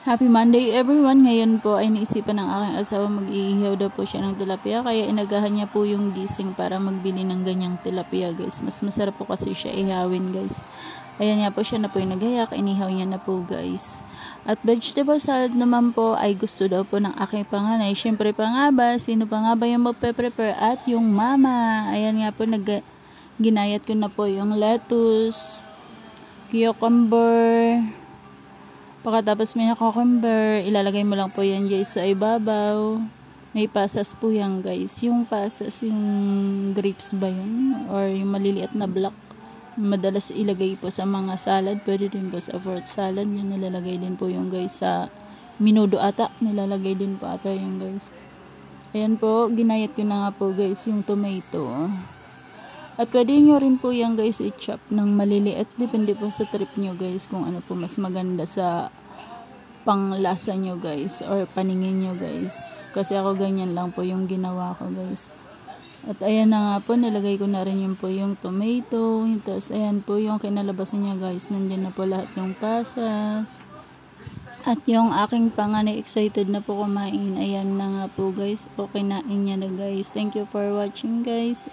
Happy Monday everyone! Ngayon po ay naisipan ng aking asawa mag-iihaw daw po siya ng tilapia, kaya inagahan niya po yung gising para magbili ng ganyang tilapia guys. Mas masarap po kasi siya ihawin guys. Ayan nga po, siya na po yung naghayak, inihaw niya na po guys. At vegetable salad naman po ay gusto daw po ng aking panganay. Syempre pa nga ba, sino pa nga ba yung magpe-prepare? At yung mama. Ayan nga po, ginayat ko na po yung lettuce, cucumber. Pagkatapos may cucumber, ilalagay mo lang po yan guys sa ibabaw. May pasas po yan guys. Yung pasas, yung grapes ba yun? Or yung maliliit na block. Madalas ilagay po sa mga salad. Pwede din po sa fruit salad. Yun nilalagay din po yung guys sa minudo ata. Nilalagay din po ata yung guys. Ayan po, ginayat ko na nga po guys yung tomato. At pwede nyo rin po yan guys i-chop ng maliliit. Depende po sa trip nyo guys kung ano po mas maganda sa panglasa nyo guys or paningin nyo guys. Kasi ako ganyan lang po yung ginawa ko guys. At ayan na nga po, nilagay ko na rin yun po yung tomato. Tapos ayan po yung kinalabasan niya guys. Nandiyan na po lahat ng pasas. At yung aking panganay excited na po kumain. Ayan na nga po guys. Okay, nain niya na guys. Thank you for watching guys.